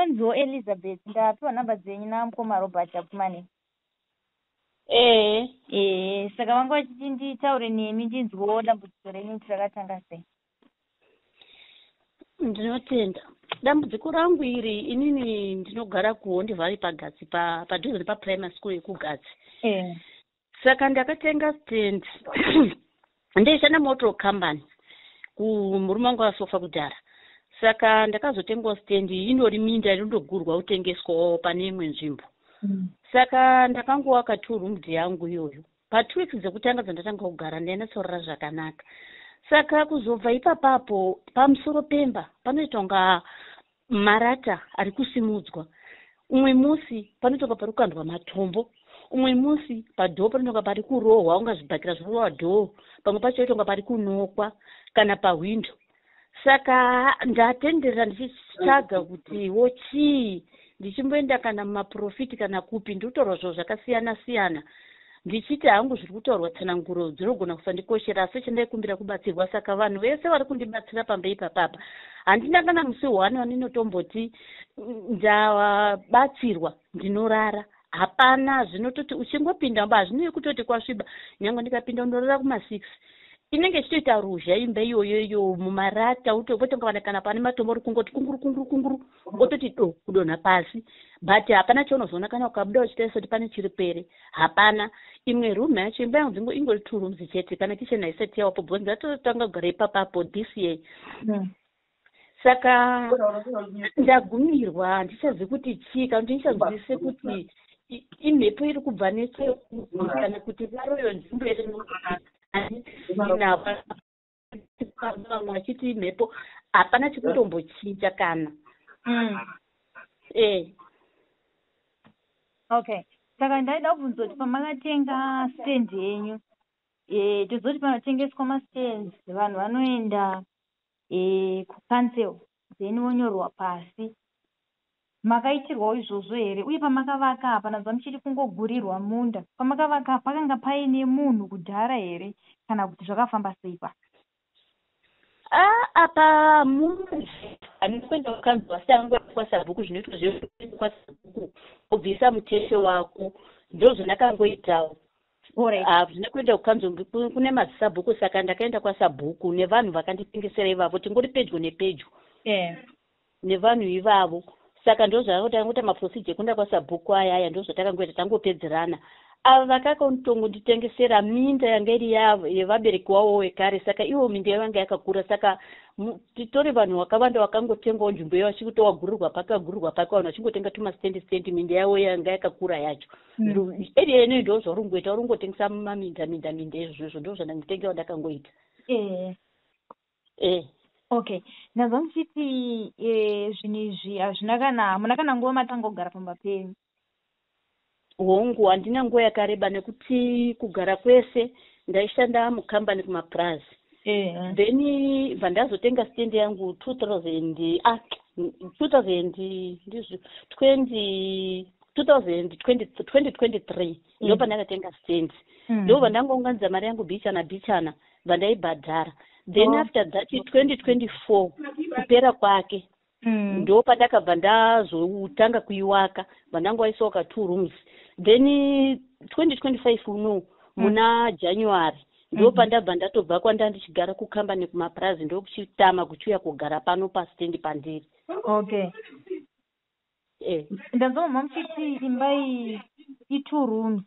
ndinonziwo Elizabeth ndapiwa nhamba dzenyu namukoma Robert Akumani. Saka vanga vachiti nditaure nemi ndinzwewo dambudziko renyu kuti rakatanga sei. Ndinotenda. Dambudziko rangu iri inini ndinogara kuHondivhari paGatsi padhuze nepaprimary school yekuGatsi. Saka ndakatenga stand ndeishanda motor company kumurume wangu asofa kudhara. Saka ndakazotengawo stand indori minda inondogurwa kutengeswawo pane imwe nzvimbo. Saka ndakangowaka 2 rooms yangu iyoyo. Pa2 weeks dzekutanga dzandatanga kugara ndainatsorora zvakanaka. Saka kuzobva ipapapo pamusoro pemba panoita kunga marata ari kusimudzwa. Umwe musi panoita kunga pari kukandwa matombo. Umwe musi padhoo panoita kunga pari kurohwa ungazvibhakira zvirohwa dhoo. Pamwe pacho oita kunga pari kunokwa kana pahwindo. Saka ndatenderera ndichitsvaga kuti wochii ndichimboenda kana mumaprofiti kana kupi ndinotaurwa zvinhu zvakasiyana siyana. Ndichiti hangu zviri kutaurwa tsananguro dzinogona kusandikoshera asi chandaikumbira kubatsirwa. Saka vanhu vese vari kundibatsira pamba ipapapa handina kana musi wani waninotomboti ndabatsirwa ndinorara. Hapana, zvinototi uchingopinda mba hazvinei kutoti kwasviba. Nyangwe ndikapinda unorara kuma6 inenge ichitoita ruzha imba iyoyoyo mumarata utopotanga kana pane matombo uri kungoti kunguru ototi kudonha pasi. But hapana chaunozoona kana ukabuda uchitaisa kuti pane chiri pere. Hapana. Imwe room yacho imba yangu ingori 2 rooms chete kana kitchen haisati yawapo bhonzi ndatotanga kugara ipapapo this year. Saka ndagumirwa ndichazivi kuti chii kana ndichazivise kuti imhepo iri kubva nese kana kuti varoyo nzvimbo iri vachiti mhepo hapana chikutombochinja kana. Okay. Saka ndaida kubvunza kuti pamakatenga stand yenyu tozoti panotengeswa mastands vanhu vanoenda kucancel then vonyorwa pasi. Makaitirwawo izvozvo here? Uye pamakavaka apa nazva muchiri kungogurirwa munda. Pamakavaka pakanga paine munhu kudhara here kana kuti zvakafamba sei pa? Apa munhu anokwenda kukanzwa sangwe kwasabhuku zvinoitwa kwasabhuku kubvisa muteshe wako ndizvo zvandakangoitawo. Zvinokwenda kukanzwa kune madzisabhuku saka ndakaenda kwasabhuku nevanhu vakanditengesera ivavo tingori pedyo nepedyo nevanhu ivavo. Saka ndo zvakangota maprocedure ekunda kwasabhuku aya ndo zvatakangota tangopedzerana. Ava vakakonditengesera minda yanga iri yevabereki wavo wekare. Saka ivo minda yavanga yakakura. Saka titori vanhu vakawanda vakangotengawo nzvimbo iyo vachikutowagurirwa pakagurirwa pake vanhu vachingotenga tumastendi minda yavo yanga yakakura yacho. Area ino ndo zvaurungoita urungotengesa maminda izvozvo ndo zvandangitenga wandakangoita. Okay. Nazva muchiti zvinhu izvi hamuna kana nguva matanga kugara pamba penyu? Hongu handina nguva yakareba nekuti kugara kwese ndaishanda mukambani kumaplaza. Then vandazotenga stand yangu 2023 ndo pandakatenga stand. Ndo vandangounganidza mari yangu bichana vandaibhadhara. Then after that 2024 kupera kwake ndo pandakabva ndazotanga kuiwaka vandangoisawo ka 2 rooms. Then 2025 uno muna January ndo pandabva ndatobva kwanda ndichigara kukambani kumaprazi ndo kuchitama kuchiuya kugara pano pastendi pandiri. Okay. Ndanzwa muchiti imba i 2 rooms.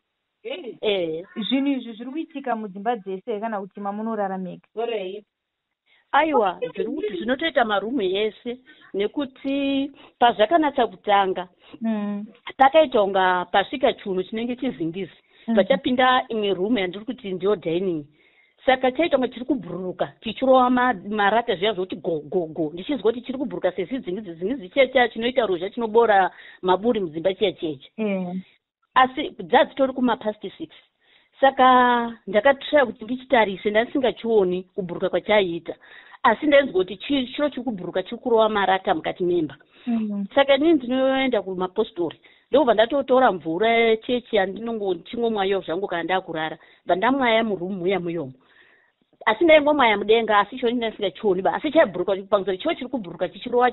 Zvinhu izvi zviri kuitika mudzimba dzese kana kuti mamunoraramika? Aiwa, zvinotoita marumu ese nekuti pazvakanatsa kutanga takaita kunga pasvika chiuno chinenge chizingizi pachapinda imwe rumu yandiri kuti ndiyo dining. Saka chaita kunga chiri kubhururuka chichirova marata zviya zvoti go ndichizwa kuti chiri kubhururuka sezizingizi checha chinoita ruzha chinobora maburi mudzimba cheche. Asi dzadzitori kumapast 6. Saka ndakatraya kuti ndichitarise ndisingachioni kubhuruka kwachaiita. Asi ndainzwa kuti chiro chiri kubhuruka chiri kurova marata mukati memba. Saka inini ndinoenda kumapostori ndobva ndatotora mvura chechi yandinongomwayo zvangu kana ndakurara vandamwaya murumu muyomo. Asi ndaingomwaya mudenga asi choni ndasingachioni ba asi chaibhuruka panzori chicho chiri kubhuruka chichirova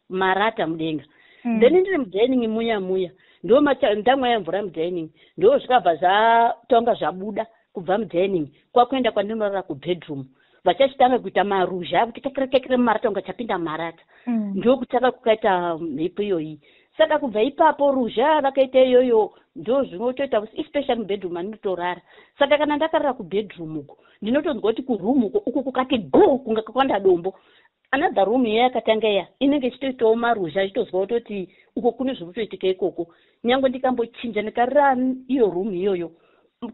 marata mudenga. then ndiri mudining muya ndo ndamwaya mvura mudining ndo zvikabva zvatonga zvabuda kubva mudining kwakuenda kwandinorara kubedroom vachachitanga kuita maruzha kuti kekere marata unga chapinda marata ndo kutaka kukaita mhepo iyoyi saka kubva ipapo ruzha rakaita iyoyo ndo zvinotoita especially mubedroom anotorara saka kana ndakarara kubedroom uko ndinotonzwa kuti kuroom uko kukati go kunga kwakwanda dombo another room iya yakatanga iya inenge ichitoitawo maruzha ichitozwa kuti uko kune zviri kutoitika ikoko nyange ndikambochinja ndikarara iyo room iyoyo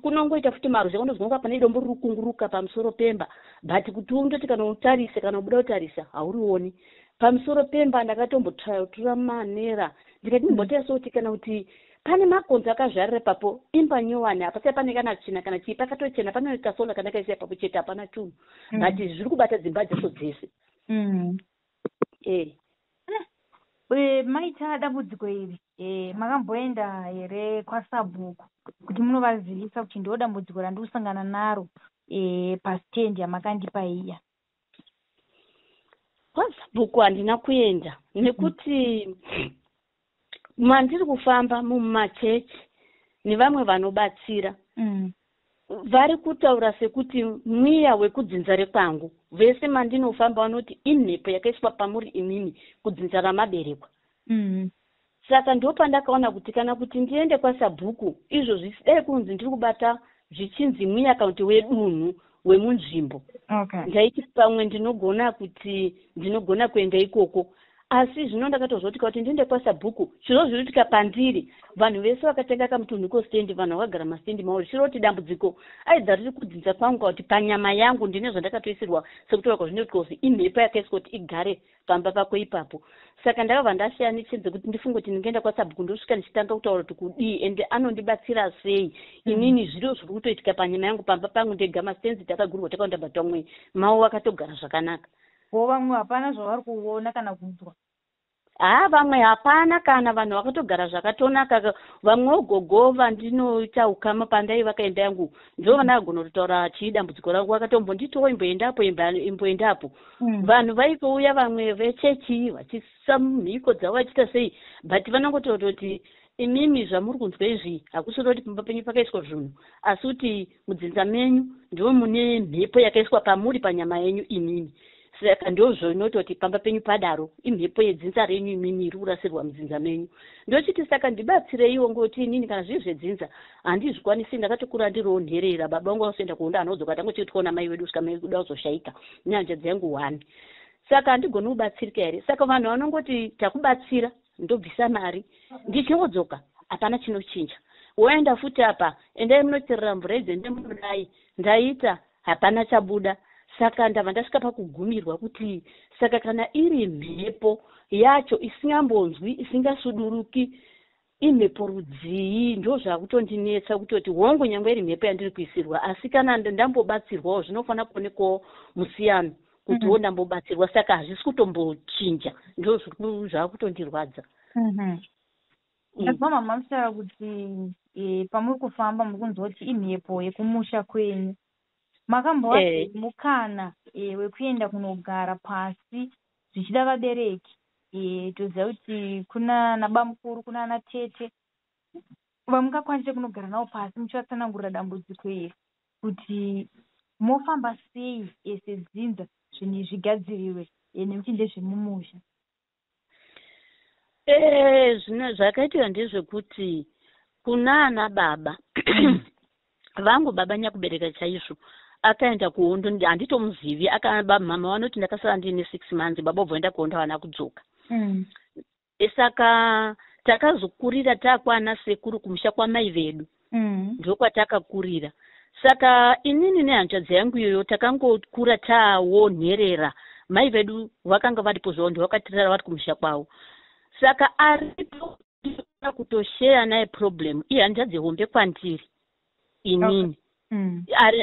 kunongoita futi maruzha unozwa pane dombo riri kunguruka pamusoro pemba but kuti undoti kana utarise kana ubuda kutarisa haurioni pamusoro pemba ndakatombotora manera ndikati ndimbotesawo kuti kana kuti pane makonzo akazvarira papo imba nyowani hapasai pane kana china kana chii pakatochena pane kasola kana kaisa papo chete hapana chinhu but zviri kubata dzimba dzeso dzese maita dambudziko iri makamboenda here kwasabhuku kuti munovazivisa kuti ndo dambudziko randikusangana naro pasitendi yamakandipa iya? Kwasabhuku handina kuenda nekuti mandiri kufamba mumachechi nevamwe vanobatsira vari kutaura sekuti mwiya wekudzinza rekwangu vese mandinofamba vanoti imhepo yakaiswa pamuri imimi kudzinza ramaberekwa. Saka ndo pandakaona kuti kana kuti ndiende kwasabhuku izvozvi zvisidai kunzi ndiri kubata zvichinzi mwiya kaunti wedunhu wemunzvimbo. Ndaiti pamwe ndinogona kuenda ikoko. Asi zvino ndakatozoti kuti ndiende kwasabhuku zviro zviritika pandiri vanhu vese vakatenga kamutunhuko stendi vanhu vakagara mastendi mauri chiroti dambudziko aidza riri kudzinza kwangu kuti panyama yangu ndine zvandakatoisirwa sekutora kwazvinoti kozi imhepo yakaiswa kuti igare pamba pako ipapo. Saka ndakabva ndasiya nichenze kuti ndifunge kuti ndingaenda kwasabhuku ndosvika ndichitanga kutaura kuti kudii ende anondibatsira sei inini zviro zviri kutoitika panyama yangu pamba pangu ndega mastenzi takagurwa takaenda batomwe mau akatogara zvakanaka. Vamwe hapana zvavari kuona kana kunzwa? Vamwe hapana kana vanhu vakatogara zvakatonaka vamwe ogogo vandinoita ukama pandai vakaenda yangu ndo vanagona kutaura chii dambudziko rangu vakatombonditowo imboendapo vanhu vaitouya vamwe vechechi vachisa mhiko dzavo vachiita sei but vanongototi imimi zvamuri kunzwa izvi hakusi kuti pamba penyu pakaiswa zvinhu asi kuti mudzinza menyu ndiwo mune mhepo yakaiswa pamuri panyama yenyu imimi. Saka ndozvo inototi pamba penyu padaro imhepo yedzinza renyu imimi iri kurasirwa mudzinza menyu. Ndochiti saka ndibatsireiwo ngoti inini kana zviri zvedzinza handizvikwanisi ndakatokura ndironherera baba vangu vasoenda kuonda anodzoka tangochiti kuona mai vedu svika mai kuda kuzoshaika nyanja dzengu 1. Saka handigoni kubatsirika here. Saka vanhu vanongoti takubatsira ndobvisa mari ndichingodzoka hapana chinochinja. Woenda futi apa endai munocherera mvura idzi endai munodai ndaita hapana chabuda. Saka ndabva ndasvika pakugumirwa kuti saka kana iri mhepo yacho isingambonzwi isingasuduruki imhepo rudzii ndo zvakutondinetsa kutoti hongu nyangwe iri mhepo yandiri kuisirwa asi kana ndambobatsirwawo zvinofanira kuonekawo musiyano kutiwo ndambobatsirwa saka hazvisi kutombochinja ndo zvakutondirwadza. Ndazwa mama musara kuti pamuri kufamba muri kunzwa kuti imhepo yekumusha kwenyu makambowa mukana wekuenda kunogara pasi zvichida vabereki toziva kuti kuna nabamukuru kuna ana tete vamungakwanise kunogara navo pasi muchivatsanangurira dambudziko iri kuti mofamba sei sedzinza zvinhu zvigadziriwe nekuti ndezvemumusha. Zvakaitika ndezvekuti kuna ana baba vangu baba nyakubereka chaizvo akaenda kuhondo handitomuzivi mama vanoti ndakasara ndiine 6 months baba obvoenda kuhondo vana kudzoka. Saka takazokurira taakwana sekuru kumusha kwamai vedu ndokwatakakurira. Saka inini nehanzvadzi yangu iyoyo takangokura taonherera mai vedu vakanga varipo zvavo ndovakatirara vari kumusha kwavo. Saka aripo kutosheya naye problem iye hanzvadzi hombe kwandiri inini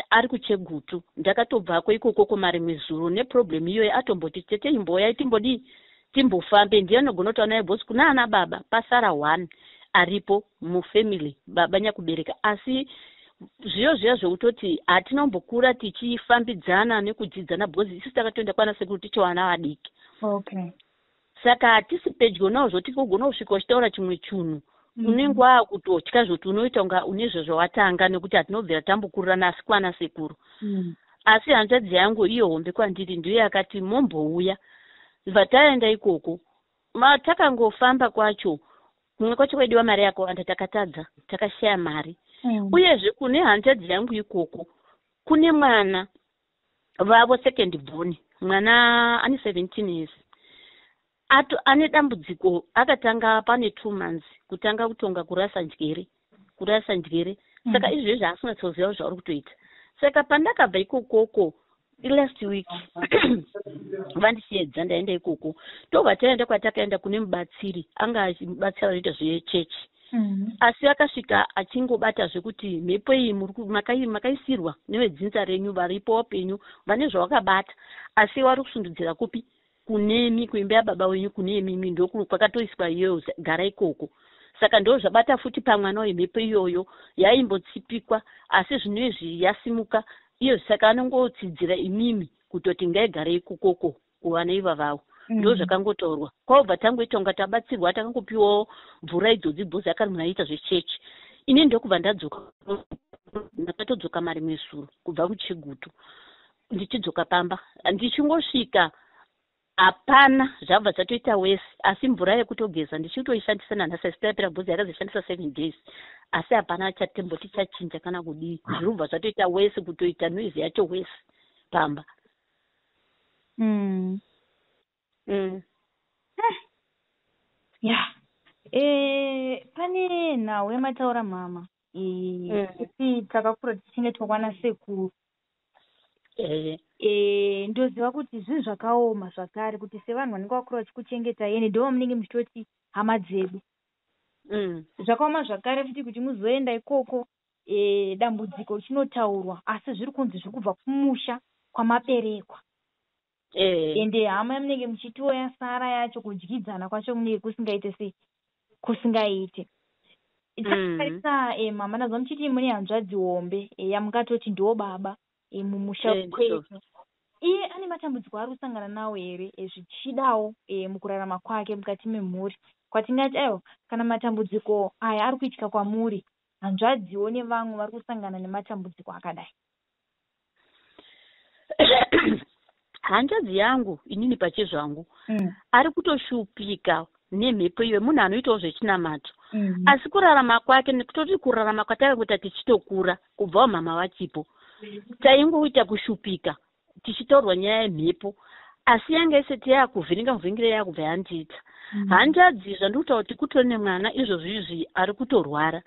ari kuchegutu ndakatobvako ikoko marimwe zuro neproblem iyoyo atomboti tete imboya timbodi timbofambe ndiye anogona kuti anaye bosi kuna ana baba pasara 1 aripo mufamily baba nyakubereka asi zviyo zviya zvekutoti hatinombokura tichifambidzana nekudzidzana bhozi isi takatoenda kwana sekuru ticho vana vadiki. saka hatisi pedyo nawo zvoti kugona kusvika uchitaura chimwe chinhu unenge wakutotya zvoti unoita kunga une zvezvawatanga nekuti hatinobvira tambokurira nasi kwana sekuru. Asi hanzvadzi yangu iyo hombe kwandiri ndiyo yakati mombouya vataenda ikoko takangofamba kwacho kumwe kwacho kwaidiwa mari yakawanda takatadza takashaya mari. Uyezve kune hanzvadzi yangu ikoko kune mwana vavo second born, mwana ane 17 years ane dambudziko akatanga pane 2 months kutanga kutonga kurasa njere saka izvezvi asingatsoziva zvauri kutoita. Saka pandakabva ikokoko last week vandisiedza ndaenda ikoko tobva taenda kwatakaenda kune mubatsiri anga achibatsira vanoita zvechechi. Asi akasvika achingobata zvekuti mhepo iyi makaisirwa nevedzinza renyu varipo wapenyu vane zvawakabata asi wari kusundudzira kupi kunemi kuimba yababa wenyu kunemi ndoku kwakatoiswa iyoyo gara ikoko. Saka ndo zvabata futi pamwana wemhepo iyoyo yaimbotsipikwa asi zvinezvi yasimuka iyo. Saka anongotsidzira imimi kutoti ngaigare ikokoko kuvana iva vavo. Ndo zvakangotaurwa kwabva tangoita kunga tabatsirwa takangopiwawo mvura idzodzi bhozi akari munaita zvechechi. Ini ndokubva ndakatodzoka mari mesuru kubva kuChigutu ndichidzoka pamba ndichingosvika hapana zvabva zvatoita wese asi mvura yekutogeza ndichitoishandisa nanhasi taipira bhozi yakazishandisa 7 days asi hapana chatemboti chachinja kana kudii zvirubva zvatoita wese kutoita noizi yacho wese pamba. Pane nhau yamataura mama kuti takakura tichinge tokwana sekuru. Ndoziva kuti zvinhu zvakaoma zvakare kuti sevanhu vanenge vakura vachikuchengeta yeni ndo munenge muchitoti hama dzedu. Zvakaoma zvakare futi kuti muzoenda ikoko dambudziko richinotaurwa asi zviri kunzi zviri kubva kumusha kwamaberekwa. Ende hama yamunenge muchitiwo yasara yacho kudyidzana kwacho munenge kusingaite sei kusingaite. Takarisa mama nazwa muchiti mune hanzvadzi hombe yamungatoti ndo baba mumusha kwedu. Iye ane matambudziko ari kusangana nawo here zvichidawo mukurarama kwake mukati memhuri kwatingati aiwa kana matambudziko aya ari kuitika kwamuri hanzvadziwo nevamwe vari kusangana nematambudziko akadai. Hanzvadzi yangu inini pachezvangu ari kutoshupika nemhepo iyo munhu anoitawo zvechinamato asi kurarama kwake nekutoti kurarama kwatakangoita tichitokura kubvawo mama vachipo taingoita kushupika tichitaurwa nyaya yemhepo asi yanga isati yakuvhiringa muvhingire yakubva yandiita. Hanzvadzi zvandikutaura kuti kutori nemwana izvozvizvi ari kutorwara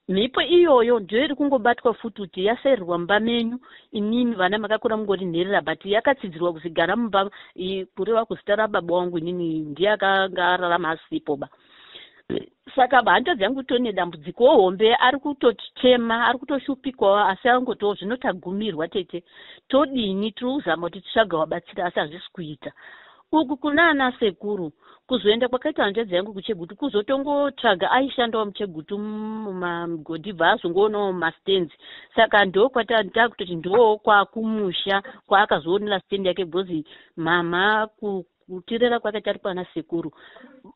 mhepo iyoyo ndio iri kungobatwa futi kuti yasairwa mumba menyu inini vana makakura mungori nherera but yakatsidzirwa kuzigara mumba kureva kuzita rababa wangu inini ndiye akanga ararama asipoba. Saka hanzvadzi yangu kutori nedambudziko hombe ari kutotichema ari kutoshupikwawo asi angotiwo zvinotagumirwa tete todini tiri kuzama kuti titsvaga wabatsira asi hazvisi kuita. Uku kuna ana sekuru kuzoenda kwakaita hanzvadzi yangu kuChigutu kuzotongotsvaga aishandawo muChigutu mumagodhibha azongoonawo mastenzi. Saka ndo kwatakutoti ndo kwakumusha kwaakazoonera stendi yake bhozi mama kutirera kwakati ari kwana sekuru.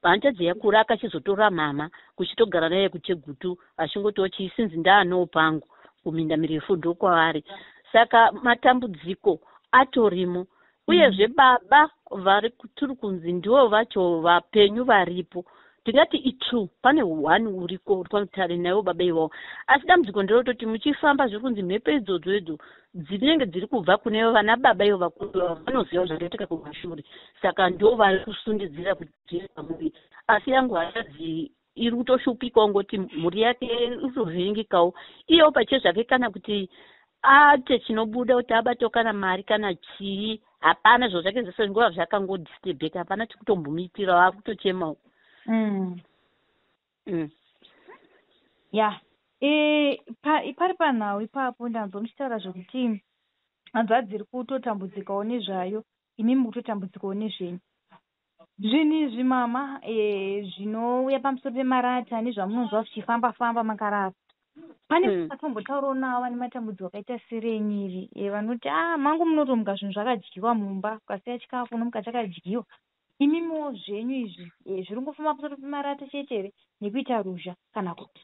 Hanzvadzi yakura akachizotora mama kuchitogara naye kuChigutu achingotiwo chisinzi ndaanowo pangu kuminda mirefu ndo kwavari. Saka matambudziko atorimo uyezve baba vari tiri kunzi ndiwo vacho vapenyu varipo tingati itu pane 1 uriko uri pamutare nayo baba iwawo asi dambudziko nderototi muchifamba zviri kunzi mhepo idzodzo edzo dzinenge dziri kubva kune vana baba ivo vakuru vanoziva zvakaitika kumashure saka ndo vari kusundidzira kuti pamuri asi yangu hanzvadzi iri kutoshupikawo ngoti mhuri yake iritovhiringikawo iyewo pachezvake kana kuti ate chinobuda kuti abate kana mari kana chii hapana zvo zvake zvese nguva zvakangodistebheka hapana chikutombomuitira waakutochemawo. Pari panhau ipapo ndanzwa muchitaura zvokuti hanzvadzi iri kutotambudzikawo nezvayo imimi kutotambudzikawo nezvenyu. Zvinhu izvi mama zvinouya pamusoro pemarata nezvamunonzwa zvichifamba-famba makarara pane patombotaurawo navo vane matambudziko akaita serenyiri vanoti mangu munotomuka zvinhu zvakadyiwa mumba ukasiya chikafu unomuka chakadyiwa imimiwo zvenyu izvi zviri kufamba pamusoro pemarata chete here nekuita ruzha kana kuti?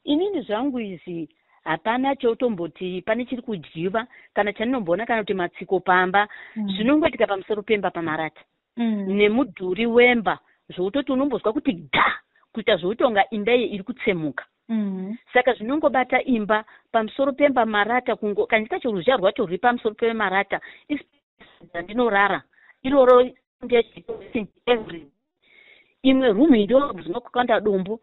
Inini zvangu izvi hapana chautomboti pane chiri kudyiwa kana chandinomboona kana kuti matsiko pamba zvinongoitika pamusoro pemba pamarata nemudhuri wemba zvoutoti unombozwa kuti dha kuita zvoutonga imba iyi iri kutsemuka. Saka zvinongobata imba pamusoro pemba marata kanzi kacho ruzha rwacho ruri pamusoro pemarata ndinorara iroro imwe rumu ndo dzinokukanda dombo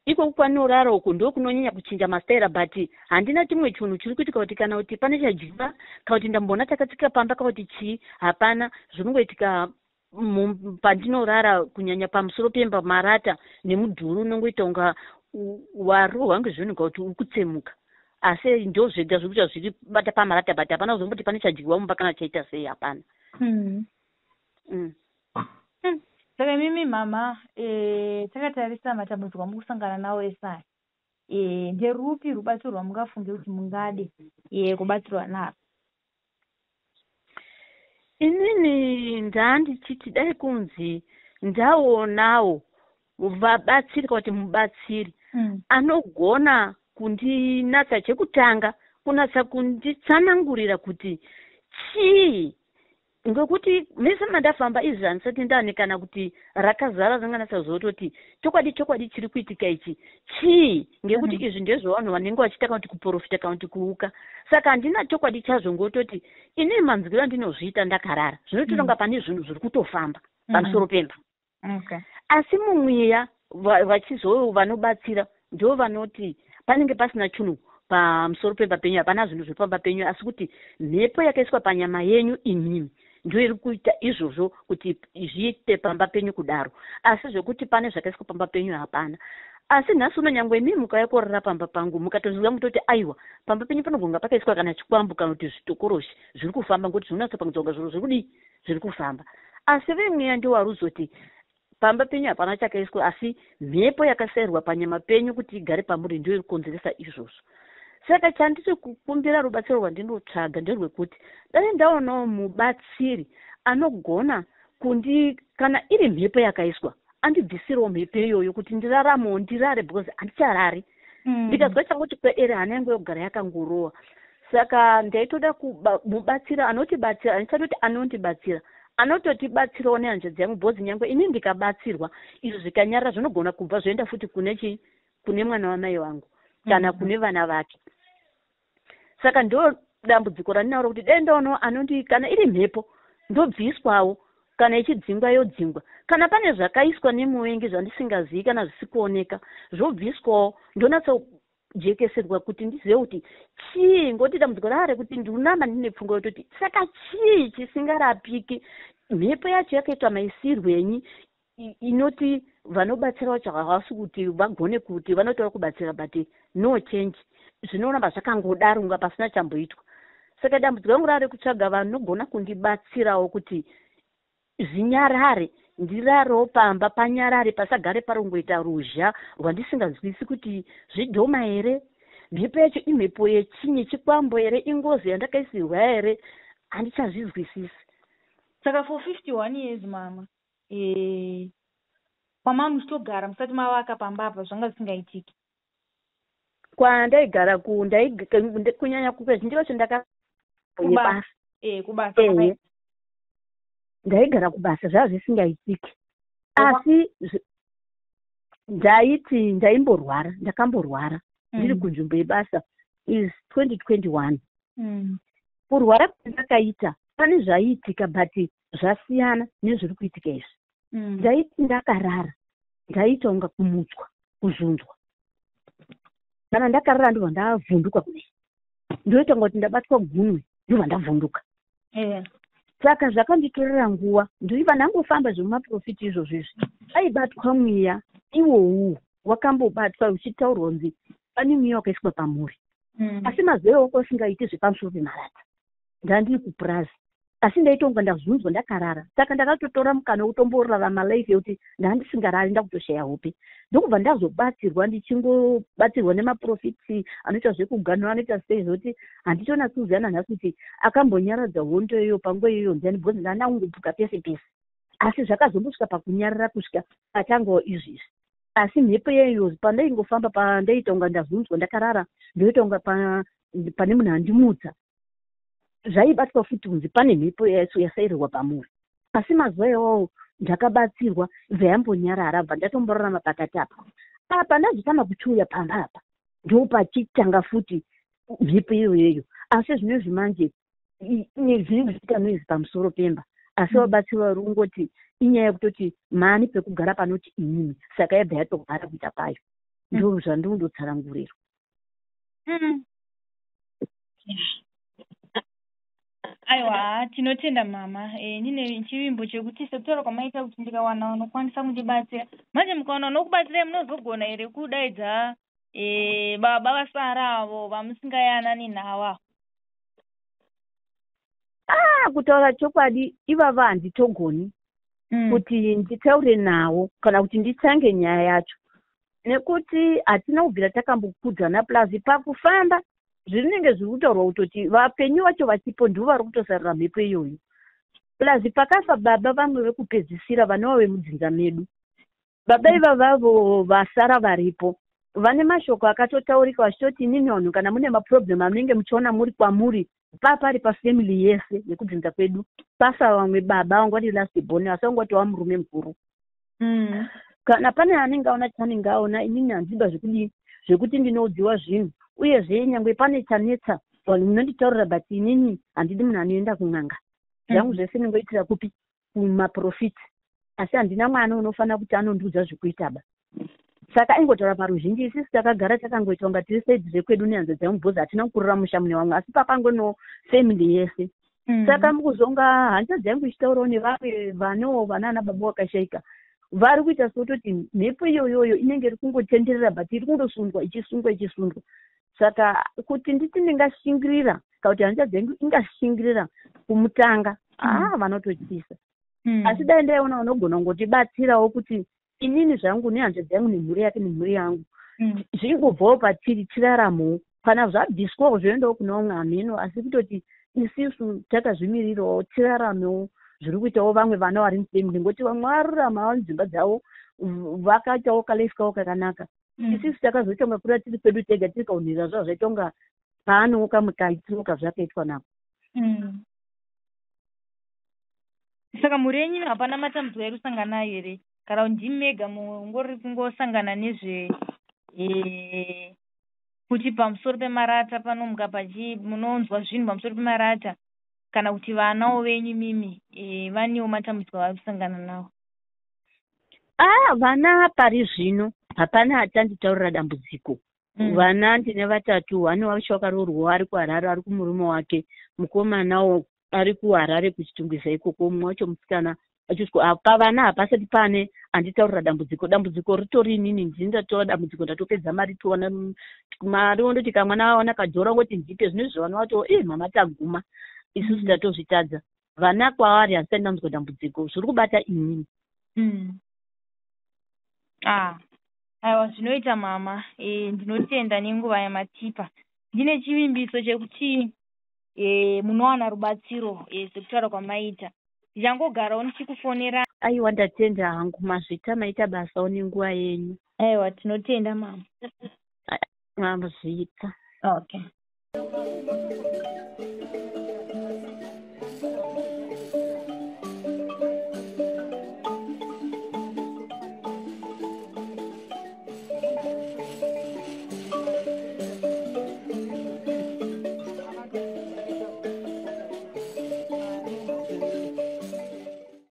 iko kwanorara uko ndo kunonyanya kuchinja mastaira but handina chimwe chinhu chiri kuitika kuti kana kuti pane chajiva kana kuti ndambona takatsika pamba kana kuti chii hapana zvinongoitika pandinorara kunyanya pamusoro pemba marata nemudhuri unongoita unga warohwa ngezvinhu kuti uri kutsemuka asi ndo zvega zvekuita zviri bata pamarata but hapana kuzomboti pane chadyiwa mumba kana chaita sei hapana. Saka mimi mama takatarisa matambudziko amukusangana nawo esai nderupi rubatsiro rwamungafunge kuti mungade kubatsirwa naro? Inini ndandichiti dai kunzi ndaonawo vabatsiri kana kuti mubatsiri anogona kundinatsa chekutanga kunatsa kunditsanangurira kuti chii ngekuti mese mandafamba izvi handisati ndani kana kuti rakazara ringanatsa zototi chokwadi chiri kuitika ichi chii ngekuti izvi ndezvo vanhu vanenge vachiita kana kuti kuprofita kana kuti kuuka. Saka handina chokwadi chazvo ngototi ini manzwiro andinozviita ndakarara zvinotonga pane zvinhu zviri kutofamba pamusoro pemba. Asi mumweya vanobatsira ndo vanoti panenge pasina chinhu pamusoro pemba penyu hapana zvinhu zviri pamba penyu asi kuti mhepo yakaiswa panyama yenyu imimi ndio iri kuita izvozvo kuti zviite pamba penyu kudaro asi zvekuti pane zvakaiswa pamba penyu hapana. Asi nhasi uno nyangwe imimi mukayakorera pamba pangu mukatoziva mutoti aiwa pamba penyu panogonga pakaiswa kana chikwambu kana kuti zvitokoroshi zviri kufamba ngekuti zvinonatsa pangudzonga zviro zviri kudii zviri kufamba. Asi vemweya ndio waruzoti pamba penyu hapana chakaiswa asi mhepo yakasayirwa panyama penyu kuti igare pamuri ndio iri kukonzeresa izvozvo. Saka chandiri kukumbira rubatsiro rwandinotsvaga nderwekuti dai ndaonawo mubatsiri anogona kana iri mhepo yakaiswa andibvisirawo mhepo iyoyo kuti ndiraramewo ndirare because handicharari ndikazwa changoti kweere hana yangu yogara yakangorowa. Saka ndaitoda mubatsira anotibatsira handichatoti anondibatsira anototibatsirawo nehanzvadzi yangu bhozi nyangwe ini ndikabatsirwa izvo zvikanyarara zvinogona kubva zvoenda futi kune mwana wamai vangu kana kune vana vake. Saka ndo dambudziko randinauro kuti dai ndaonawo kana iri mhepo ndobviswawo kana ichidzingwa yodzingwa kana pane zvakaiswa nemuvengi zvandisingazivi kana zvisikuoneka zvobviswawo ndonatsa jekeserwa kuti ndizive kuti chii ngoti dambudziko rare kuti ndinama ndine pfungwa yototi saka chii chisingarapiki mhepo yacho yakaitwa maisirwenyi inoti vanobatsira vacho havasi kuti vagone kuti vanotora kubatsira but no change zvinoramba zvakangodaro kunga pasina chamboitwa. Saka dambudziko rangu rari kutsvaga vanogona kundibatsirawo kuti zvinyarare ndirarewo pamba panyarare pasagare parongoita ruzha rwandisingazwisi kuti zvidhoma here mhepo yacho imhepo yechinyi chikwambo here ingozi yandakaisirwa here handichazvizwisisi. Saka for 51 years mama kwamani muchitogara musati mavaka pamba apa zvanga zvisingaitiki? Kwandaigara kunyanya kazhinji vacho kubasa ndaigara kubasa zvava zvisingaitiki asi ndakamborwara ndiri kunzvimbo yebasa is 2021 kurwara kwandakaita pane zvaiitika but zvasiyana nezviri kuitika izvi. Ndaiti ndakarara ndaita unga kumutswa kuzunzwa kana ndakarara ndobva ndavhunduka kudai ndoita kuti ndabatwa gunwe ndobva ndavhunduka. Saka zvakanditorera nguva ndoiva ndangofamba zvemumaprofiti izvozvo izvi aibatwa mweya iwowu wakambobatwa uchitaurwa kunzi pane mweya wakaiswa pamuri asi mazero oko usingaiti zvepamusoro pemarata ndandiri kupurazi asi ndaitonga ndazunzwa ndakarara. Saka ndakatotora mukana wekutomborarama life yekuti ndandisingarari ndakutoshaya hope ndokubva ndazobatsirwa ndichingobatsirwa nemaprofiti anoita zvekuganura anoita sei zvokuti handitonatsuziana nhasi kuti akambonyaradza hondo iyoyo panguva iyoyo ndiani bhozi ndanaungupuka pese pese asi zvakazombosvika pakunyarara kusvika patango izvizvi. Asi mhepo yeyo pandaingofamba pandaita unga ndazunzwa ndakarara ndoita unga pane munhu andimutsa, zvaibatwa futi kunzi pane mhepo yasairirwa pamuri. Asi mazuva iwawo ndakabatsirwa zvayambonyarara bva ndatomborarama pakati apa. Apa ndazotama kuchiuya pamba apa ndo pachitanga futi mhepo iyoyo. Asi zvinezvi manje zvinhu zvisikanoizi pamusoro pemba, asi wabatsirwa rungoti inyaya yekutoti mani pekugara panoti inini, saka yabva yatogara kuita payo. Ndo zvandinondotsarangurirwa. Aiwa, tinotenda mama. Ndine chivimbo chekuti sekutaura kwamaita kuti ndikawana unokwanisa kundibatsira. Manje mukawana unokubatsira munozogona here kudaidza baba vasara avo vamusingayanani navo. Kutaura chokwadi ivava handitogoni kuti nditaure nawo kana kuti nditsange nyaya yacho, nekuti hatina kubvira takambokudzana. Plus pakufamba zvinenge zviri kutaurwa kutoti vapenyu vacho vachipo ndivo vari kutosarira mhepo iyoyo. Plus pakafa baba vamwe vekupedzisira vanova vemudzinza medu, baba ivavavo vasara varipo vane mashoko akatotaurika vachitoti inini vanhu kana mune maproblem anenge muchiona muri kwamuri papari pafamily yese nekudzinza kwedu pasa vamwe baba vangwati last born asangwati wamurume mukuru. Kana pane anenge aona chanenge aona, inini handiba zvekuti ndinodziwa zvinhu, uyezve nyangwe pane chanetsa vanhu munonditaurira but inini handidi munhu anoenda kun'anga. Zvangu zvese ndingoitira kupi kumaprofiti, asi handina mwana unofanira kuti anondiudza zvekuita ba. Saka aingotaura paruzhinji isisi takagara takangoita unga tiri saidi zvekwedu nehanza dzamubhozi hatina kukurira musha mune vamwe, asi pakangono family yese. Saka mukuzonga hanza dzangu ichitaurawo nevamwe vanewo vanana baba vakashaika, vari kuita sototi mhepo iyoyoyo inenge iri kungotenderera but iri kundosundwa ichisundwa. Saka kuti nditi ndingashingirira kana kuti hanza dzangu ingashingirira kumutanga, vanototyisa. Asi dai ndaiona unogona kungotibatsirawo kuti inini zvangu nehanza dzangu nemhuri yake nemhuri yangu zvingobvawo patiri tiraramo, kana zvabviswawo zvoendawo kuna umwe ameno, asi kutoti isisu takazvimirirawo tiraramewo zviri kuitawo vamwe vana vari mufamily, ngoti vamwe varuramawo dzimba dzavo vakaitawo kalaifikawo kakanaka. Isisu takazoita unga kuri tiri pedu tega tikaunhira zvavo zvaita unga paanoka mukaitinoka zvakaitwa nako. Saka mhuri yenyu hapana matambudziko ari kusangana nayo here, kana ndimi mega mungori kungosangana nezve kuti pamusoro pemarata panomuka munonzwa zvinhu pamusoro pemarata, kana kuti vanawo venyu mimi vanewo matambudziko avari kusangana nawo? Vana pari zvino hapana atanditaurira dambudziko. Vana ndine vatatu, vane wacho wakaroorwa ari kuHarare ari kumurume wake, mukomanawo ari kuHarare kuchitungwiza ikoko, umwe wacho musikana achiswa. Pavana hapasati pane anditaurira dambudziko ritori inini ndindatora dambudziko ndatopedza mari toona mari ondoti kamwana aona kajora ngoti ndipe, zvinezvi vana vato mama taguma, isusu tatozvitadza. Vana kwavari hasati ndamuzwa dambudziko, zviri kubata inini. Aiwa, zvinoita mama. Ndinotenda nenguva yamatipa. Ndine chivimbiso chekuti munowana rubatsiro sekutaura kwamaita. Ndichangogarawo ndichikufonera. Aiwa, ndatenda hangu, mazvita maita basawo nenguva yenyu. Aiwa, tinotenda mama. Mazvita. Okay.